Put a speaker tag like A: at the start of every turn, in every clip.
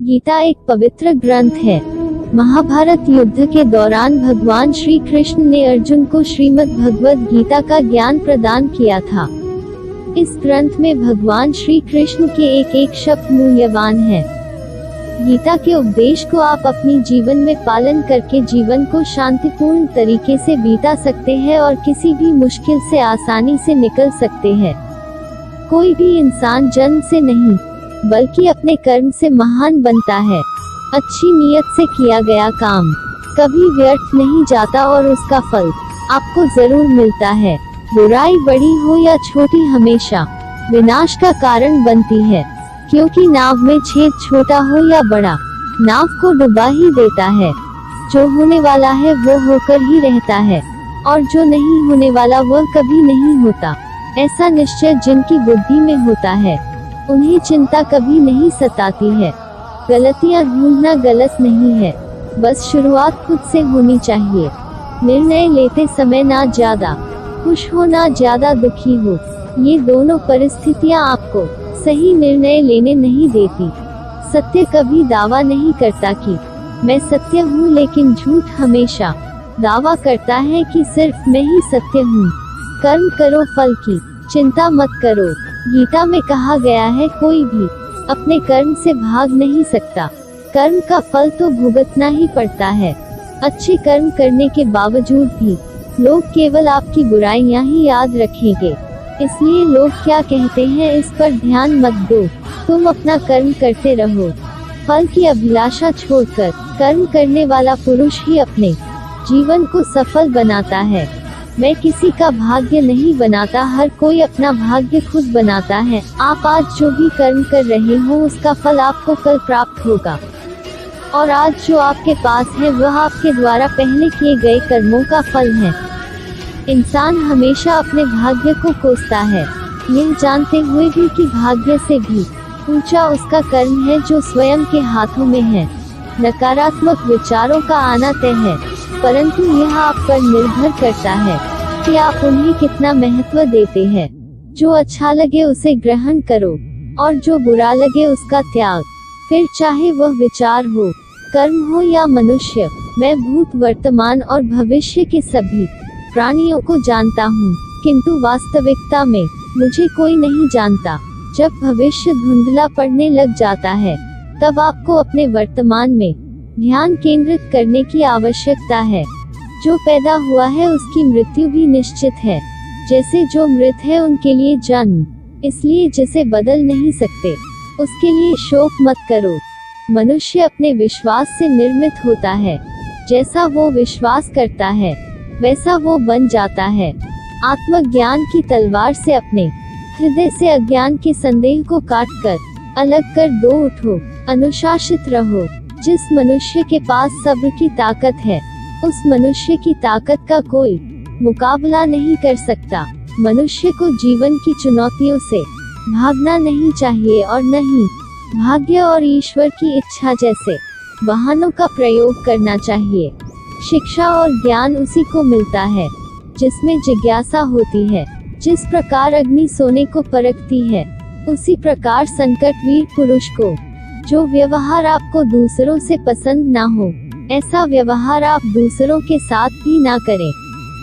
A: गीता एक पवित्र ग्रंथ है। महाभारत युद्ध के दौरान भगवान श्री कृष्ण ने अर्जुन को श्रीमद् भगवद गीता का ज्ञान प्रदान किया था। इस ग्रंथ में भगवान श्री कृष्ण के एक एक शब्द मूल्यवान है। गीता के उपदेश को आप अपनी जीवन में पालन करके जीवन को शांतिपूर्ण तरीके से बिता सकते हैं और किसी भी मुश्किल से आसानी से निकल सकते हैं। कोई भी इंसान जन्म से नहीं बल्कि अपने कर्म से महान बनता है। अच्छी नीयत से किया गया काम कभी व्यर्थ नहीं जाता और उसका फल आपको जरूर मिलता है। बुराई बड़ी हो या छोटी हमेशा विनाश का कारण बनती है, क्योंकि नाव में छेद छोटा हो या बड़ा नाव को डुबा ही देता है। जो होने वाला है वो होकर ही रहता है और जो नहीं होने वाला वह कभी नहीं होता। ऐसा निश्चय जिनकी बुद्धि में होता है उन्हें चिंता कभी नहीं सताती है। गलतियां ढूंढना गलत नहीं है, बस शुरुआत खुद से होनी चाहिए। निर्णय लेते समय ना ज्यादा खुश हो ना ज्यादा दुखी हो, ये दोनों परिस्थितियां आपको सही निर्णय लेने नहीं देती। सत्य कभी दावा नहीं करता कि मैं सत्य हूँ, लेकिन झूठ हमेशा दावा करता है कि सिर्फ मैं ही सत्य हूँ। कर्म करो, फल की चिंता मत करो। गीता में कहा गया है, कोई भी अपने कर्म से भाग नहीं सकता। कर्म का फल तो भुगतना ही पड़ता है। अच्छे कर्म करने के बावजूद भी लोग केवल आपकी बुराइयां ही याद रखेंगे। इसलिए लोग क्या कहते हैं इस पर ध्यान मत दो, तुम अपना कर्म करते रहो। फल की अभिलाषा छोड़कर कर्म करने वाला पुरुष ही अपने जीवन को सफल बनाता है। मैं किसी का भाग्य नहीं बनाता, हर कोई अपना भाग्य खुद बनाता है। आप आज जो भी कर्म कर रहे हो उसका फल आपको कल प्राप्त होगा, और आज जो आपके पास है वह आपके द्वारा पहले किए गए कर्मों का फल है। इंसान हमेशा अपने भाग्य को कोसता है, यह जानते हुए भी कि भाग्य से भी ऊंचा उसका कर्म है जो स्वयं के हाथों में है। नकारात्मक विचारों का आना तय है, परंतु यह आप पर निर्भर करता है कि आप उन्हें कितना महत्व देते हैं। जो अच्छा लगे उसे ग्रहण करो और जो बुरा लगे उसका त्याग। फिर चाहे वह विचार हो, कर्म हो या मनुष्य। मैं भूत, वर्तमान और भविष्य के सभी प्राणियों को जानता हूँ, किंतु वास्तविकता में मुझे कोई नहीं जानता। जब भविष्य धुंधला पड़ने लग जाता है तब आपको अपने वर्तमान में ध्यान केंद्रित करने की आवश्यकता है। जो पैदा हुआ है उसकी मृत्यु भी निश्चित है, जैसे जो मृत है उनके लिए जन्म। इसलिए जिसे बदल नहीं सकते उसके लिए शोक मत करो। मनुष्य अपने विश्वास से निर्मित होता है, जैसा वो विश्वास करता है वैसा वो बन जाता है। आत्मज्ञान की तलवार से अपने हृदय से अज्ञान के संदेह को काटकर अलग कर दो। उठो, अनुशासित रहो। जिस मनुष्य के पास सब्र की ताकत है उस मनुष्य की ताकत का कोई मुकाबला नहीं कर सकता। मनुष्य को जीवन की चुनौतियों से भागना नहीं चाहिए और न ही भाग्य और ईश्वर की इच्छा जैसे बहानों का प्रयोग करना चाहिए। शिक्षा और ज्ञान उसी को मिलता है जिसमें जिज्ञासा होती है। जिस प्रकार अग्नि सोने को परखती है, उसी प्रकार संकट वीर पुरुष को। जो व्यवहार आपको दूसरों से पसंद ना हो, ऐसा व्यवहार आप दूसरों के साथ भी ना करें।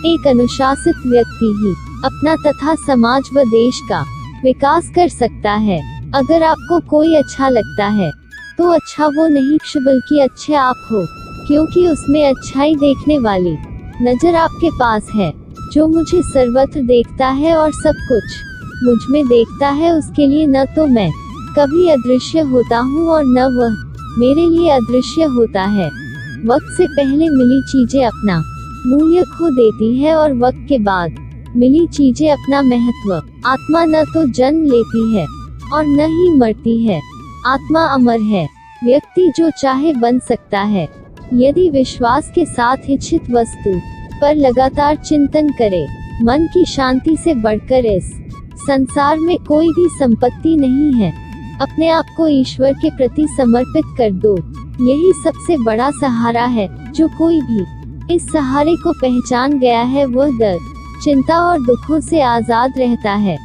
A: एक अनुशासित व्यक्ति ही अपना तथा समाज व देश का विकास कर सकता है। अगर आपको कोई अच्छा लगता है तो अच्छा वो नहीं बल्कि अच्छे आप हो, क्योंकि उसमें अच्छाई देखने वाली नजर आपके पास है। जो मुझे सर्वत्र देखता है और सब कुछ मुझ में देखता है, उसके लिए न तो मैं कभी अदृश्य होता हूँ और न वह मेरे लिए अदृश्य होता है। वक्त से पहले मिली चीजें अपना मूल्य खो देती है और वक्त के बाद मिली चीजें अपना महत्व। आत्मा न तो जन्म लेती है और न ही मरती है, आत्मा अमर है। व्यक्ति जो चाहे बन सकता है यदि विश्वास के साथ इच्छित वस्तु पर लगातार चिंतन करे। मन की शांति से बढ़कर इस संसार में कोई भी संपत्ति नहीं है। अपने आप को ईश्वर के प्रति समर्पित कर दो, यही सबसे बड़ा सहारा है। जो कोई भी इस सहारे को पहचान गया है वह दर्द, चिंता और दुखों से आजाद रहता है।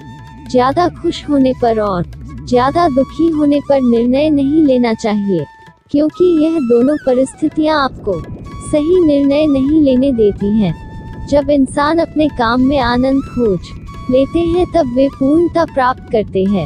A: ज्यादा खुश होने पर और ज्यादा दुखी होने पर निर्णय नहीं लेना चाहिए। क्योंकि यह दोनों परिस्थितियां आपको सही निर्णय नहीं लेने देती हैं। जब इंसान अपने काम में आनंद खोज लेते हैं तब वे पूर्णता प्राप्त करते हैं।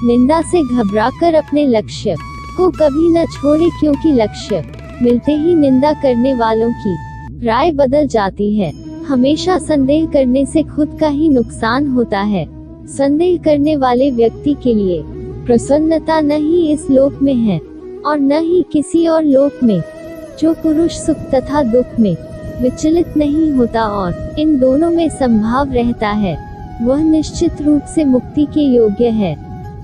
A: निंदा से घबराकर अपने लक्ष्य को कभी न छोड़े, क्योंकि लक्ष्य मिलते ही निंदा करने वालों की राय बदल जाती है। हमेशा संदेह करने से खुद का ही नुकसान होता है। संदेह करने वाले व्यक्ति के लिए प्रसन्नता न ही इस लोक में है और न ही किसी और लोक में। जो पुरुष सुख तथा दुख में विचलित नहीं होता और इन दोनों में संभाव रहता है, वह निश्चित रूप से मुक्ति के योग्य है।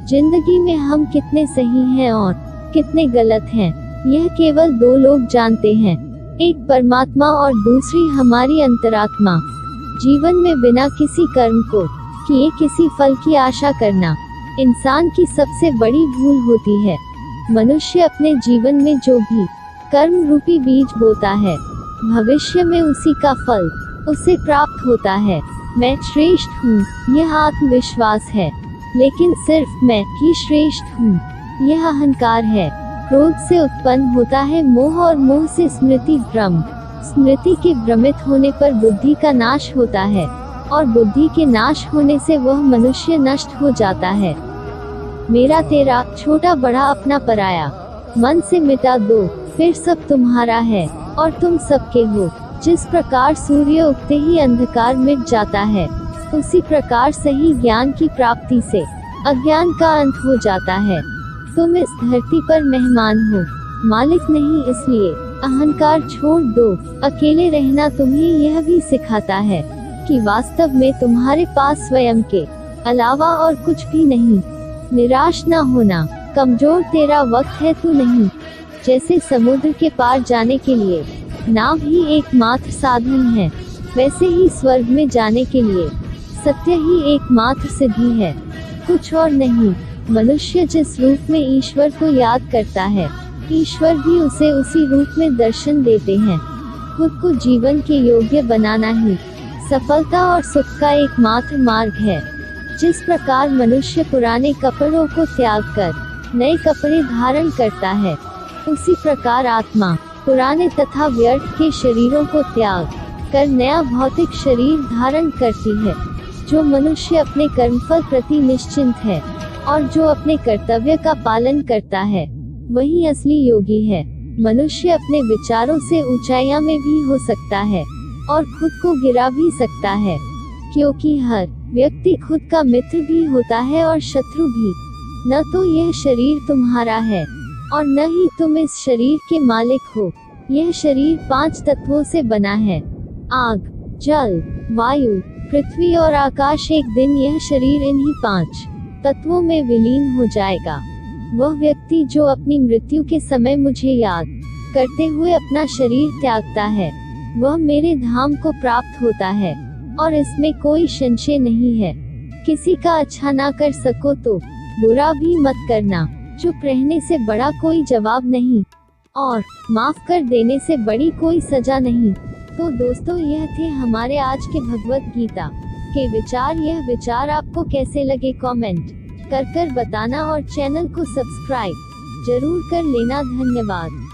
A: जिंदगी में हम कितने सही हैं और कितने गलत हैं, यह केवल दो लोग जानते हैं, एक परमात्मा और दूसरी हमारी अंतरात्मा। जीवन में बिना किसी कर्म को किए किसी फल की आशा करना इंसान की सबसे बड़ी भूल होती है। मनुष्य अपने जीवन में जो भी कर्म रूपी बीज बोता है, भविष्य में उसी का फल उसे प्राप्त होता है। मैं श्रेष्ठ हूँ, यह आत्मविश्वास है, लेकिन सिर्फ मैं ही श्रेष्ठ हूँ, यह अहंकार है। क्रोध से उत्पन्न होता है मोह और मोह से स्मृति भ्रम। स्मृति के भ्रमित होने पर बुद्धि का नाश होता है और बुद्धि के नाश होने से वह मनुष्य नष्ट हो जाता है। मेरा तेरा, छोटा बड़ा अपना पराया, मन से मिटा दो, फिर सब तुम्हारा है और तुम सबके हो। जिस प्रकार सूर्य उगते ही अंधकार मिट जाता है, उसी प्रकार सही ज्ञान की प्राप्ति से अज्ञान का अंत हो जाता है। तुम इस धरती पर मेहमान हो, मालिक नहीं, इसलिए अहंकार छोड़ दो। अकेले रहना तुम्हें यह भी सिखाता है कि वास्तव में तुम्हारे पास स्वयं के अलावा और कुछ भी नहीं। निराश न होना, कमजोर तेरा वक्त है तू नहीं। जैसे समुद्र के पार जाने के लिए नाव ही एकमात्र साधन है, वैसे ही स्वर्ग में जाने के लिए सत्य ही एकमात्र सिद्धि है, कुछ और नहीं। मनुष्य जिस रूप में ईश्वर को याद करता है, ईश्वर भी उसे उसी रूप में दर्शन देते हैं। खुद को जीवन के योग्य बनाना ही सफलता और सुख का एकमात्र मार्ग है। जिस प्रकार मनुष्य पुराने कपड़ों को त्याग कर नए कपड़े धारण करता है, उसी प्रकार आत्मा पुराने तथा व्यर्थ के शरीरों को त्याग कर नया भौतिक शरीर धारण करती है। जो मनुष्य अपने कर्मफल प्रति निश्चिंत है और जो अपने कर्तव्य का पालन करता है, वही असली योगी है। मनुष्य अपने विचारों से ऊंचाइयां में भी हो सकता है और खुद को गिरा भी सकता है, क्योंकि हर व्यक्ति खुद का मित्र भी होता है और शत्रु भी। न तो यह शरीर तुम्हारा है और न ही तुम इस शरीर के मालिक हो। यह शरीर 5 तत्वों से बना है, आग, जल, वायु, पृथ्वी और आकाश। एक दिन यह शरीर इन्हीं 5 तत्वों में विलीन हो जाएगा। वह व्यक्ति जो अपनी मृत्यु के समय मुझे याद करते हुए अपना शरीर त्यागता है, वह मेरे धाम को प्राप्त होता है और इसमें कोई संशय नहीं है। किसी का अच्छा ना कर सको तो बुरा भी मत करना। चुप रहने से बड़ा कोई जवाब नहीं और माफ कर देने से बड़ी कोई सजा नहीं। तो दोस्तों, यह थे हमारे आज के भगवत गीता के विचार। यह विचार आपको कैसे लगे कमेंट कर बताना और चैनल को सब्सक्राइब जरूर कर लेना। धन्यवाद।